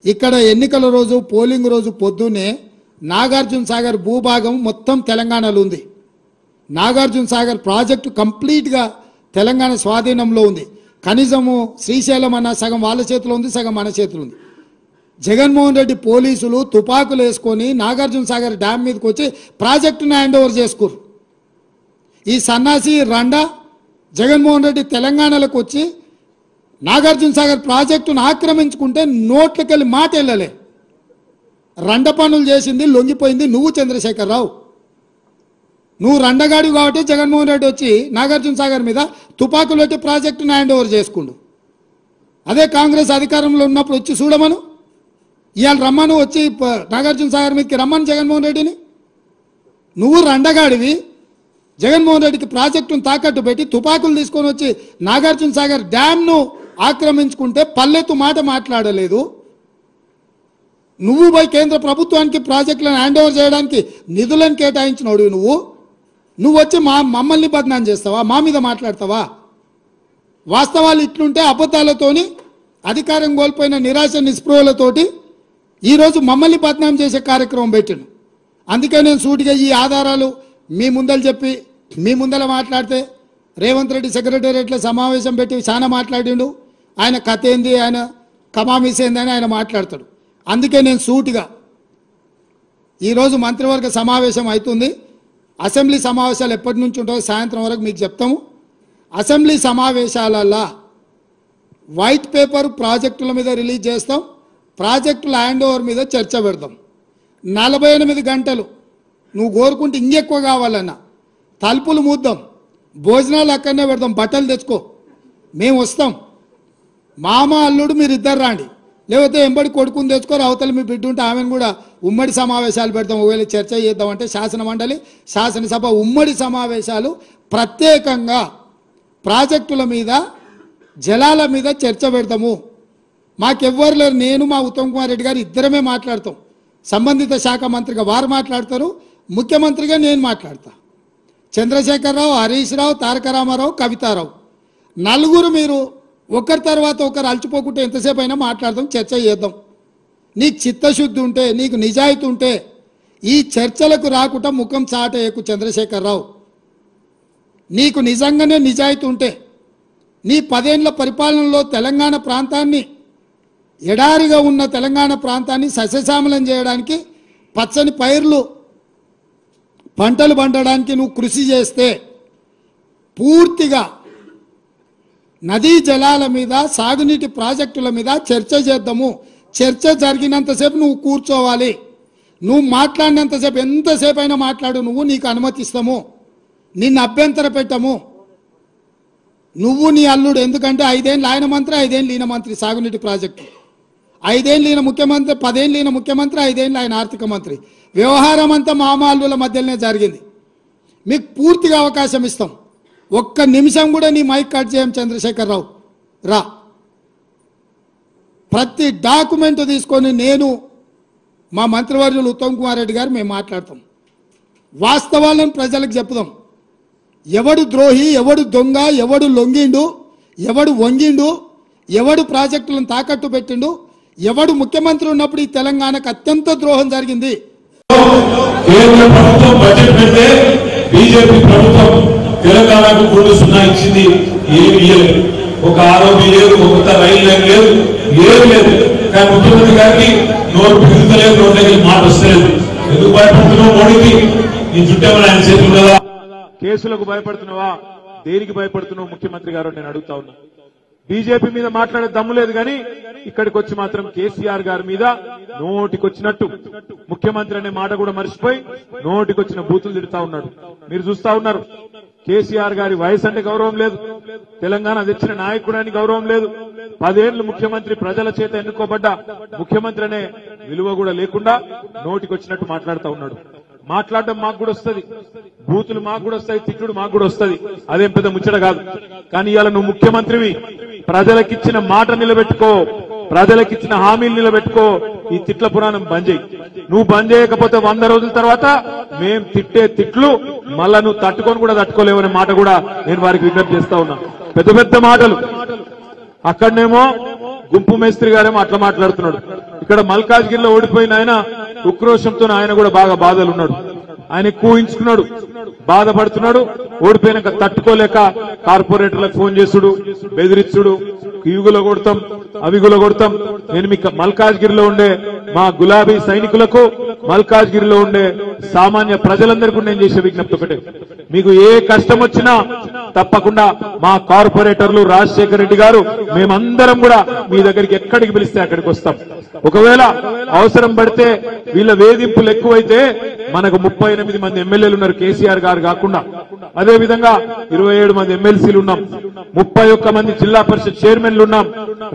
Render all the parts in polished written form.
ఇక్కడ ఎన్నికల రోజు పోలింగ్ రోజు పొద్దున్నే నాగార్జున సాగర్ భూభాగం మొత్తం తెలంగాణలో ఉంది. నాగార్జున సాగర్ ప్రాజెక్టు కంప్లీట్గా తెలంగాణ స్వాధీనంలో ఉంది. కనీసము శ్రీశైలం అన్న సగం వాళ్ళ చేతిలో ఉంది, సగం మన చేతిలో ఉంది. జగన్మోహన్ రెడ్డి పోలీసులు తుపాకులు వేసుకొని నాగార్జున సాగర్ డ్యామ్ మీదకి వచ్చి ప్రాజెక్టును హ్యాండ్ ఓవర్ చేసుకోరు. ఈ సన్నాసి రండా జగన్మోహన్ రెడ్డి తెలంగాణలోకి వచ్చి నాగార్జున సాగర్ ప్రాజెక్టును ఆక్రమించుకుంటే నోట్లకెళ్ళి మాట వెళ్ళలే. రండ పనులు చేసింది లొంగిపోయింది నువ్వు చంద్రశేఖరరావు. నువ్వు రండగాడి కాబట్టి జగన్మోహన్ రెడ్డి వచ్చి నాగార్జున సాగర్ మీద తుపాకులు పెట్టి ప్రాజెక్టును హ్యాండ్ ఓవర్ చేసుకుండు. అదే కాంగ్రెస్ అధికారంలో ఉన్నప్పుడు వచ్చి చూడమను, ఇవాళ రమ్మను, వచ్చి నాగార్జున సాగర్ మీదకి రమ్మను జగన్మోహన్ రెడ్డిని. నువ్వు రండగాడివి, జగన్మోహన్ రెడ్డికి ప్రాజెక్టును తాకట్టు పెట్టి తుపాకులు తీసుకొని వచ్చి నాగార్జున సాగర్ డ్యామ్ను ఆక్రమించుకుంటే పల్లెత్తు మాట మాట్లాడలేదు. నువ్వు పోయి కేంద్ర ప్రభుత్వానికి ప్రాజెక్టులను హ్యాండ్ ఓవర్ చేయడానికి నిధులను కేటాయించినోడు నువ్వు వచ్చి మమ్మల్ని బదనాం చేస్తావా, మా మీద మాట్లాడతావా? వాస్తవాలు ఇట్లుంటే అబద్ధాలతోని అధికారం కోల్పోయిన నిరాశ నిస్పృహలతోటి ఈరోజు మమ్మల్ని బదనాం చేసే కార్యక్రమం పెట్టాను. అందుకే నేను సూటిగా ఈ ఆధారాలు మీ ముందలు చెప్పి మీ ముందర మాట్లాడితే రేవంత్ రెడ్డి సెక్రటేరియట్లో సమావేశం పెట్టి చాలా మాట్లాడిండు. ఆయన కథ ఏంది, ఆయన కమామిస్ ఏందని ఆయన మాట్లాడతాడు. అందుకే నేను సూటిగా ఈరోజు మంత్రివర్గ సమావేశం అవుతుంది. అసెంబ్లీ సమావేశాలు ఎప్పటి నుంచి ఉంటాయో సాయంత్రం వరకు మీకు చెప్తాము. అసెంబ్లీ సమావేశాలల్లో వైట్ పేపర్ ప్రాజెక్టుల మీద రిలీజ్ చేస్తాం, ప్రాజెక్టుల హ్యాండ్ ఓవర్ మీద చర్చ పెడతాం. 48 గంటలు నువ్వు కోరుకుంటే ఇంకెక్కువ కావాలన్నా తలుపులు మూద్దాం, భోజనాలు అక్కడనే పెడతాం, బట్టలు తెచ్చుకో, మేము వస్తాం. మామ అల్లుడు మీరు ఇద్దరు రాండి, లేకపోతే ఎంబడి కొడుకుని తెచ్చుకోరు, అవతల మీ బిడ్డ ఉంటే ఆమెను కూడా ఉమ్మడి సమావేశాలు పెడతాం. ఒకవేళ చర్చ చేద్దామంటే శాసన మండలి శాసనసభ ఉమ్మడి సమావేశాలు ప్రత్యేకంగా ప్రాజెక్టుల మీద జలాల మీద చర్చ పెడతాము. మాకెవ్వరు లేరు, నేను మా ఉత్తమ్ కుమార్ రెడ్డి గారు ఇద్దరమే మాట్లాడతాం. సంబంధిత శాఖ మంత్రిగా వారు మాట్లాడతారు, ముఖ్యమంత్రిగా నేను మాట్లాడతా. చంద్రశేఖరరావు, హరీష్ రావు, తారక రామారావు, కవితారావు నలుగురు మీరు ఒకరి తర్వాత ఒకరు అలచిపోకుంటే ఎంతసేపు అయినా మాట్లాడదాం, చర్చ చేద్దాం. నీకు చిత్తశుద్ధి ఉంటే, నీకు నిజాయితీ ఉంటే ఈ చర్చలకు రాకుండా ముఖం చాటేయకు చంద్రశేఖరరావు. నీకు నిజంగానే నిజాయితీ ఉంటే నీ 10 ఏళ్ల పరిపాలనలో తెలంగాణ ప్రాంతాన్ని, ఎడారిగా ఉన్న తెలంగాణ ప్రాంతాన్ని సస్యశ్యామలం చేయడానికి, పచ్చని పైర్లు పంటలు పండడానికి నువ్వు కృషి చేస్తే పూర్తిగా నదీ జలాల మీద, సాగునీటి ప్రాజెక్టుల మీద చర్చ చేద్దాము. చర్చ జరిగినంతసేపు నువ్వు కూర్చోవాలి. నువ్వు మాట్లాడినంతసేపు ఎంతసేపు అయినా మాట్లాడు, నువ్వు నీకు అనుమతిస్తాము, నిన్ను అభ్యంతర పెట్టము. నువ్వు నీ అల్లుడు, ఎందుకంటే 5 ఏళ్ళు ఆయన మంత్రి, 5 ఏళ్ళు ఈయన మంత్రి సాగునీటి ప్రాజెక్టు, 5 ఏళ్ళు ఈయన ముఖ్యమంత్రి, 10 ఏళ్ళు ఈయన ముఖ్యమంత్రి, 5 ఏళ్ళు ఆయన ఆర్థిక మంత్రి. వ్యవహారం అంతా మామ అల్లుల మధ్యలోనే జరిగింది. మీకు పూర్తిగా అవకాశం ఇస్తాం. ఒక్క నిమిషం కూడా నీ మైక్ కట్ చేయం చంద్రశేఖరరావు, రా. ప్రతి డాక్యుమెంట్ తీసుకొని నేను మా మంత్రివర్యులు ఉత్తమ్ కుమార్ రెడ్డి గారు మేము మాట్లాడతాం. వాస్తవాలను ప్రజలకు చెప్పుదాం. ఎవడు ద్రోహి, ఎవడు దొంగ, ఎవడు లొంగిండు, ఎవడు వంగిండు, ఎవడు ప్రాజెక్టులను తాకట్టు పెట్టిండు, ఎవడు ముఖ్యమంత్రి ఉన్నప్పుడు ఈ తెలంగాణకు అత్యంత ద్రోహం జరిగింది. కేంద్ర ప్రభుత్వం బడ్జెట్ పెడితే బీజేపీ ప్రభుత్వం తెలంగాణకు 3.0 ఇచ్చింది. ఏమి ఇయ్యలేదు. ఒక ఆరోపి లేదు, ఒక రైలు లైన్ లేదు, ఏమి లేదు. కానీ ముఖ్యమంత్రి గారికి నోరు పిలుస్తలేదు, నోరు దగ్గర మాట వస్తలేదు. ఎందుకు భయపడుతున్నావు మోడీకి? నీ చుట్టేమని ఆయన చేతులు కదా. కేసులకు భయపడుతున్నావా? దేనికి భయపడుతున్నావు ముఖ్యమంత్రి గారు నేను అడుగుతా ఉన్నా. బీజేపీ మీద మాట్లాడే దమ్ము లేదు కానీ ఇక్కడికి వచ్చి మాత్రం కేసీఆర్ గారి మీద నోటికొచ్చినట్టు ముఖ్యమంత్రి అనే మాట కూడా మర్చిపోయి నోటికొచ్చిన బూతులు తిడుతా ఉన్నాడు. మీరు చూస్తా ఉన్నారు. కేసీఆర్ గారి వయసు అంటే గౌరవం లేదు, తెలంగాణ తెచ్చిన నాయకుడానికి గౌరవం లేదు, 10 ఏళ్లు ముఖ్యమంత్రి, ప్రజల చేత ఎన్నుకోబడ్డ ముఖ్యమంత్రి అనే విలువ కూడా లేకుండా నోటికొచ్చినట్టు మాట్లాడుతూ ఉన్నాడు. మాట్లాడడం మాకు కూడా వస్తుంది, బూతులు మాకు కూడా వస్తాయి, తిట్టుడు మాకు కూడా వస్తుంది. అదేం పెద్ద ముచ్చట కాదు. కానీ ఇవాళ నువ్వు ముఖ్యమంత్రివి, ప్రజలకిచ్చిన మాట నిలబెట్టుకో, ప్రజలకిచ్చిన హామీలు నిలబెట్టుకో. ఈ తిట్ల పురాణం బంద్ చేయి. నువ్వు బంద్ చేయకపోతే 100 రోజుల తర్వాత మేం తిట్టే తిట్లు మళ్ళా నువ్వు తట్టుకొని కూడా తట్టుకోలేవనే మాట కూడా నేను వారికి విజ్ఞప్తి చేస్తా ఉన్నా. పెద్ద పెద్ద మాటలు. అక్కడనేమో గుంపు మేస్త్రి గారేమో అట్లా మాట్లాడుతున్నాడు. ఇక్కడ మల్కాజ్గిరిలో ఓడిపోయిన ఆయన ఉక్రోషంతో ఆయన కూడా బాగా బాధలు ఉన్నాడు. ఆయన కూయించుకున్నాడు, బాధపడుతున్నాడు. ఓడిపోయినాక తట్టుకోలేక కార్పొరేటర్లకు ఫోన్ చేసుడు, బెదిరించుడు, ఇవిగుల కొడతాం అవిగుల కొడతాం. నేను మీకు మల్కాజ్గిరిలో ఉండే మా గులాబీ సైనికులకు, మల్కాజ్గిరిలో ఉండే సామాన్య ప్రజలందరికీ నేను చేసే విజ్ఞప్తి ఒకటే, మీకు ఏ కష్టం వచ్చినా తప్పకుండా మా కార్పొరేటర్లు రాజశేఖర రెడ్డి గారు మేమందరం కూడా మీ దగ్గరికి ఎక్కడికి పిలిస్తే అక్కడికి వస్తాం. ఒకవేళ అవసరం పడితే వీళ్ళ వేధింపులు ఎక్కువైతే మనకు 38 మంది ఎమ్మెల్యేలు ఉన్నారు, కేసీఆర్ గారు కాకుండా. అదే విధంగా 27 మంది ఎమ్మెల్సీలు ఉన్నాం, 31 మంది జిల్లా పరిషత్ చైర్మన్లు ఉన్నాం,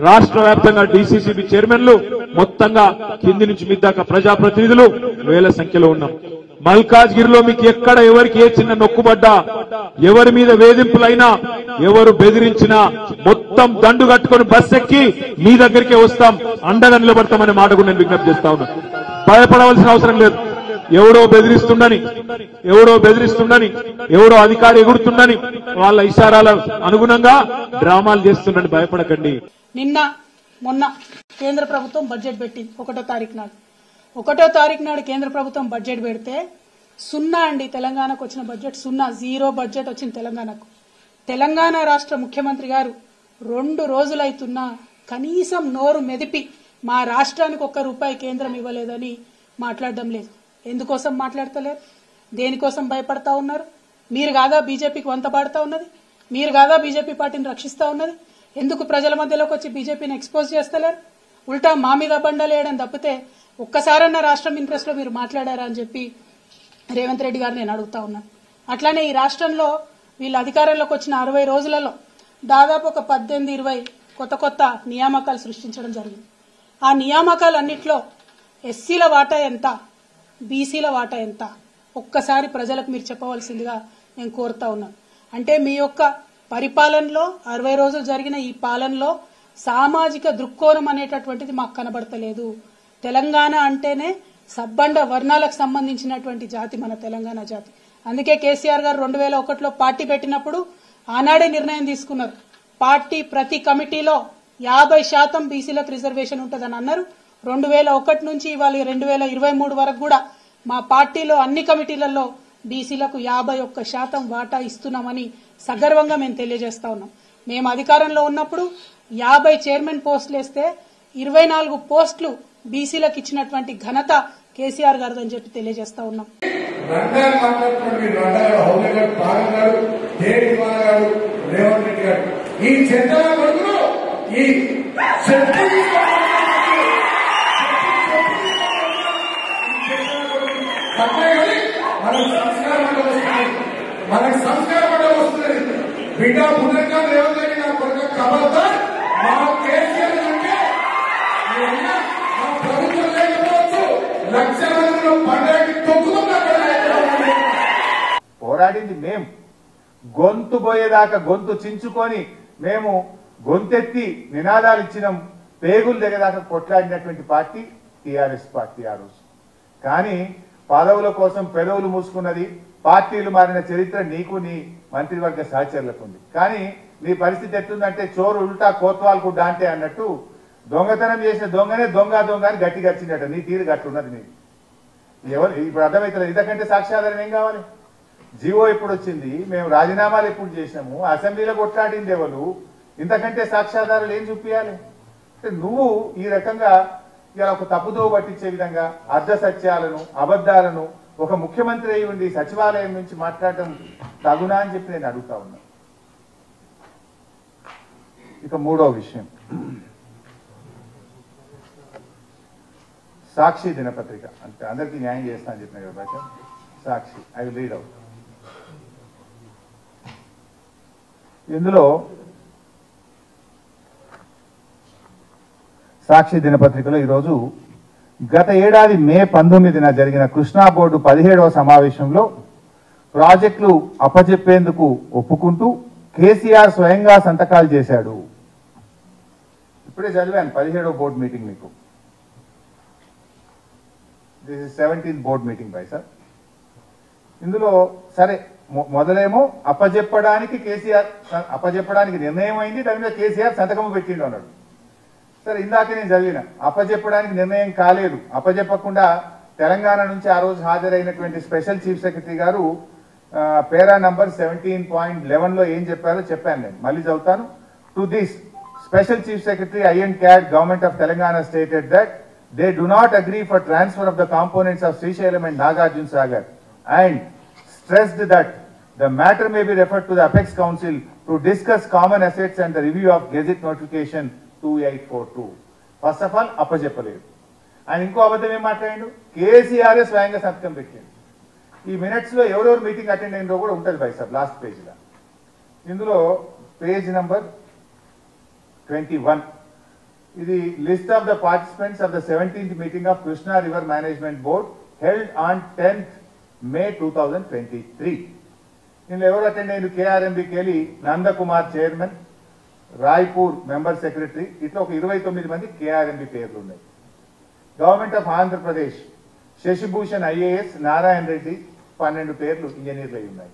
రాష్ట్ర వ్యాప్తంగా డీసీసీబీ చైర్మన్లు, మొత్తంగా కింది నుంచి మీ దాకా ప్రజాప్రతినిధులు వేల సంఖ్యలో ఉన్నాం. మల్కాజ్గిరిలో మీకు ఎక్కడ ఎవరికి ఏ చిన్న నొక్కుబడ్డా, ఎవరి మీద వేధింపులైనా, ఎవరు బెదిరించినా మొత్తం దండు కట్టుకొని బస్ ఎక్కి మీ దగ్గరికే వస్తాం, అండగా నిలబడతామనే మాట కూడా నేను విజ్ఞప్తి చేస్తా ఉన్నా. భయపడవలసిన అవసరం లేదు. ఎవడో బెదిరిస్తుండని ఎవడో అధికారి ఎగురుతుండని వాళ్ళ ఇషారాల అనుగుణంగా డ్రామాలు చేస్తుండని భయపడకండి. నిన్న మొన్న కేంద్ర ప్రభుత్వం బడ్జెట్ పెట్టింది 1వ తారీఖు నాడు కేంద్ర ప్రభుత్వం బడ్జెట్ పెడితే 0 అండి. తెలంగాణకు వచ్చిన బడ్జెట్ 0 బడ్జెట్ వచ్చింది తెలంగాణకు. తెలంగాణ రాష్ట్ర ముఖ్యమంత్రి గారు 2 రోజులైతున్నా కనీసం నోరు మెదిపి మా రాష్ట్రానికి ₹1 కేంద్రం ఇవ్వలేదని మాట్లాడడం లేదు. ఎందుకోసం మాట్లాడతలేరు? దేనికోసం భయపడతా ఉన్నారు? మీరు కాదా బీజేపీకి వంత పాడుతా ఉన్నది? మీరు కాదా బీజేపీ పార్టీని రక్షిస్తా ఉన్నది? ఎందుకు ప్రజల మధ్యలోకి వచ్చి బీజేపీని ఎక్స్పోజ్ చేస్తలేరు? ఉల్టా మా మీద బండలేయడం తప్పితే ఒక్కసారన్నా రాష్ట్రం ఇంట్రెస్ట్ లో మీరు మాట్లాడారా అని చెప్పి రేవంత్ రెడ్డి గారు నేను అడుగుతా ఉన్నాను. అట్లానే ఈ రాష్ట్రంలో వీళ్ళ అధికారంలోకి వచ్చిన 60 రోజులలో దాదాపు ఒక 18-20 కొత్త నియామకాలు సృష్టించడం జరిగింది. ఆ నియామకాలన్నింటిలో ఎస్సీల వాటా ఎంత, బీసీల వాటా ఎంత ఒక్కసారి ప్రజలకు మీరు చెప్పవలసిందిగా నేను కోరుతా ఉన్నాను. అంటే మీ యొక్క పరిపాలనలో 60 రోజులు జరిగిన ఈ పాలనలో సామాజిక దృక్కోణం అనేటటువంటిది మాకు కనబడతలేదు. తెలంగాణ అంటేనే సబ్బండ వర్ణాలకు సంబంధించినటువంటి జాతి మన తెలంగాణ జాతి. అందుకే కేసీఆర్ గారు 2001లో పార్టీ పెట్టినప్పుడు ఆనాడే నిర్ణయం తీసుకున్నారు. పార్టీ ప్రతి కమిటీలో 50% బీసీలకు రిజర్వేషన్ ఉంటుందని అన్నారు. 2001 నుంచి ఇవాళ 2023 వరకు కూడా మా పార్టీలో అన్ని కమిటీలలో బీసీలకు 51% వాటా ఇస్తున్నామని సగర్వంగా మేము తెలియజేస్తా ఉన్నాం. మేము అధికారంలో ఉన్నప్పుడు 50 చైర్మన్ పోస్టులు వేస్తే 24 పోస్టులు బీసీలకు ఇచ్చినటువంటి ఘనత కేసీఆర్ గారు అని చెప్పి తెలియజేస్తా ఉన్నాం. మనకు సంస్కారం అంటే వస్తుంది. బిడ్డ పునర్గా రేవంత్ రెడ్డి నా కొడుకు ఖబర్దార్, మా కేసీఆర్ అంటే మా ప్రభుత్వం లేకపోవచ్చు, లక్షల మందిలో పండగకి పోరాడింది మేము, గొంతు పోయేదాకా గొంతు చించుకొని మేము గొంతెత్తి నినాదాలు ఇచ్చినాం, పేగులు దిగేదాకా కొట్లాడినటువంటి పార్టీ టీఆర్ఎస్ పార్టీ ఆ రోజు. కానీ పదవుల కోసం పెదవులు మూసుకున్నది, పార్టీలు మారిన చరిత్ర నీకు నీ మంత్రివర్గ సహచరులకు ఉంది. కానీ నీ పరిస్థితి ఎట్లుందంటే చోరు ఉల్టా కోత్వాల్ గుడ్డ అంటే అన్నట్టు దొంగతనం చేసిన దొంగనే దొంగ అని గట్టి గచ్చినట్టు నీ తీరు గట్లున్నది. నీకు ఎవరు ఇప్పుడు అర్థమవుతుంది? ఇంతకంటే సాక్ష్యాధారం ఏం కావాలి? జీవో ఎప్పుడు వచ్చింది, మేము రాజీనామాలు ఎప్పుడు చేసినాము, అసెంబ్లీలో కొట్లాడింది ఎవరు, ఇంతకంటే సాక్ష్యాధారాలు ఏం చూపించాలి? అంటే నువ్వు ఈ రకంగా ఇలా ఒక తప్పుదో పట్టించే విధంగా అర్ధ సత్యాలను అబద్ధాలను ఒక ముఖ్యమంత్రి అయి ఉండి సచివాలయం నుంచి మాట్లాడటం తగునా అని చెప్పి నేను అడుగుతా ఉన్నా. ఇక 3వ విషయం, సాక్షి దినపత్రిక. అంటే అందరికీ న్యాయం చేస్తా అని చెప్పిన కదా బయట. సాక్షి, ఐ విల్ రీడ్ అవుట్. ఇందులో సాక్షి దినపత్రికలో ఈరోజు గత ఏడాది మే 19న జరిగిన కృష్ణా బోర్డు 17వ సమావేశంలో ప్రాజెక్టులు అప్పచెప్పేందుకు ఒప్పుకుంటూ కేసీఆర్ స్వయంగా సంతకాలు చేశాడు. ఇప్పుడే చదివాను 17వ బోర్డు మీటింగ్ మీకు. This is 17th board meeting by sir. ఇందులో సరే మొదలేమో అప్పచెప్పడానికి నిర్ణయం అయింది, దాని మీద కేసీఆర్ సంతకము పెట్టిండు అన్నాడు. సరే ఇందాక నేను చదివిన అప్పచెప్పడానికి నిర్ణయం కాలేదు. అప్పచెప్పకుండా తెలంగాణ నుంచి ఆ రోజు హాజరైనటువంటి స్పెషల్ చీఫ్ సెక్రటరీ గారు పేరా నంబర్ 17.11లో ఏం చెప్పారో చెప్పాను. నేను మళ్ళీ చదువుతాను. To this special chief secretary INCAD government of Telangana stated that they do not agree for transfer of the components of Srisailam and Nagarjuna Sagar and stressed that the matter may be referred to the Apex Council to discuss common assets and the review of Gazette notification 2842. First of all, అప్పచెప్పలేదు. ఆయన ఇంకో అబద్ధం ఏం మాట్లాడాడు? కేసీఆర్ స్వయంగా సంతకం పెట్టాడు. ఈ minutes లో ఎవరెవరు మీటింగ్ అటెండ్ అయినో కూడా ఉంటుంది బై సార్ లాస్ట్ పేజ్ లో. ఇందులో పేజ్ నంబర్ 21 ఇది list of the participants of the 17th meeting of Krishna river management board held on 10th May 2023. ఇందులో ఎవరు అటెండ్ అయ్యారు? KRMBకి వెళ్ళి Nandakumar chairman, Raipur member secretary, ఇట్లా ఒక 29 మంది KRMB పేర్లు ఉన్నాయి. Government of Andhra Pradesh Shashibhushan IAS, Narayana Reddy 12 పేర్లు ఇంజనీర్లు అయి ఉన్నాయి.